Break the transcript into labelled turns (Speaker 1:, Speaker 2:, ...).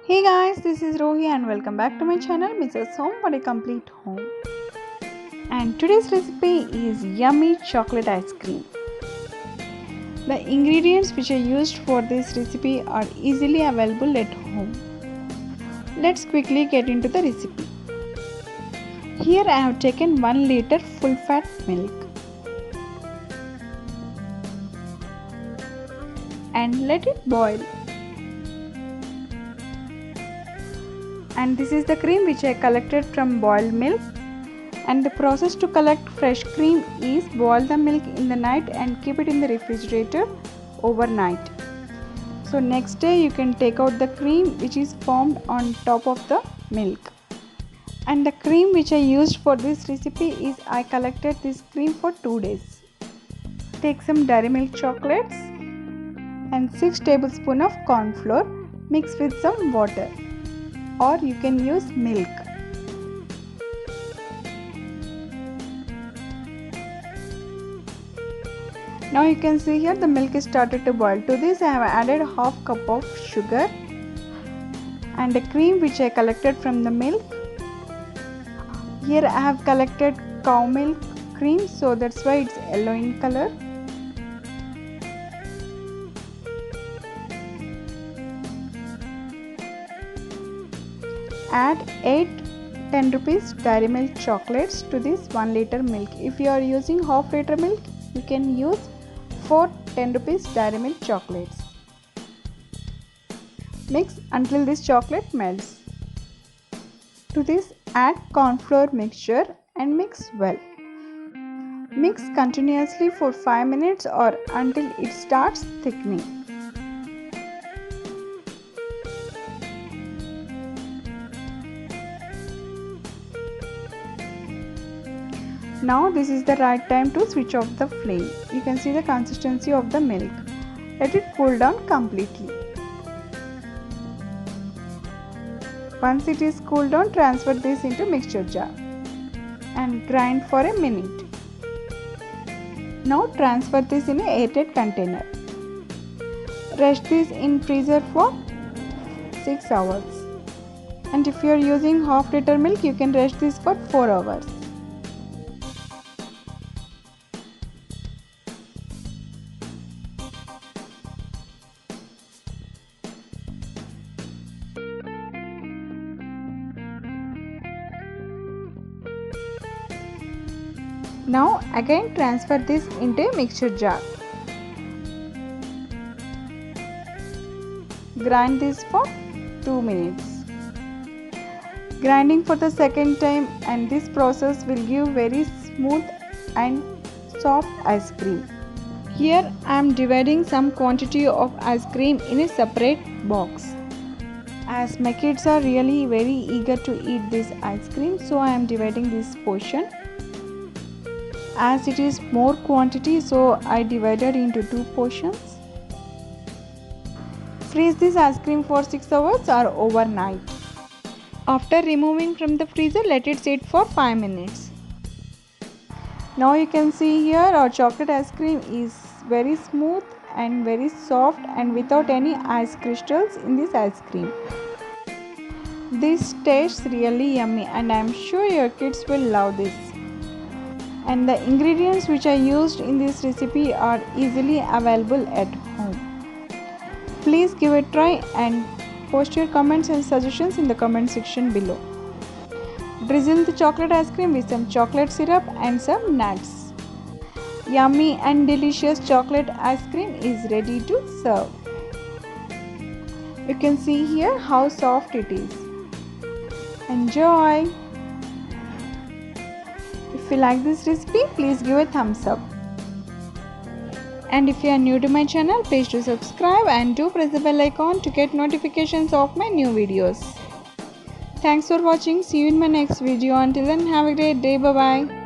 Speaker 1: Hey guys, this is Rohi and welcome back to my channel Mrs. Home for a Complete Home. And today's recipe is yummy chocolate ice cream. The ingredients which are used for this recipe are easily available at home. Let's quickly get into the recipe. Here I have taken 1 liter full fat milk. And let it boil. And this is the cream which I collected from boiled milk. And the process to collect fresh cream is boil the milk in the night and keep it in the refrigerator overnight. So next day you can take out the cream which is formed on top of the milk. And the cream which I used for this recipe is I collected this cream for 2 days. Take some dairy milk chocolates and 6 tablespoons of corn flour mixed with some water, or you can use milk. Now you can see here the milk is started to boil. To this I have added half cup of sugar and the cream which I collected from the milk. Here I have collected cow milk cream, so that's why it's yellow in color. Add 8 10 rupees dairy milk chocolates to this 1 liter milk. If you are using half liter milk, you can use 4 10 rupees dairy milk chocolates. Mix until this chocolate melts. To this add corn flour mixture and mix well. Mix continuously for 5 minutes or until it starts thickening. Now this is the right time to switch off the flame. You can see the consistency of the milk. Let it cool down completely. Once it is cooled down, transfer this into mixture jar and grind for a minute. Now transfer this in a airtight container. Rest this in freezer for 6 hours. And if you are using half liter milk, you can rest this for 4 hours. Now again transfer this into a mixture jar. Grind this for 2 minutes. Grinding for the second time, and this process will give very smooth and soft ice cream. Here I am dividing some quantity of ice cream in a separate box. As my kids are really very eager to eat this ice cream, so I am dividing this portion. As it is more quantity, so I divided into 2 portions. Freeze this ice cream for 6 hours or overnight. After removing from the freezer, let it sit for 5 minutes. Now you can see here our chocolate ice cream is very smooth and very soft and without any ice crystals in this ice cream. This tastes really yummy and I am sure your kids will love this. And the ingredients which I used in this recipe are easily available at home. Please give it a try and post your comments and suggestions in the comment section below. Drizzle the chocolate ice cream with some chocolate syrup and some nuts. Yummy and delicious chocolate ice cream is ready to serve. You can see here how soft it is. Enjoy! If you like this recipe, please give a thumbs up. And if you are new to my channel, please do subscribe and do press the bell icon to get notifications of my new videos. Thanks for watching. See you in my next video. Until then, have a great day. Bye bye.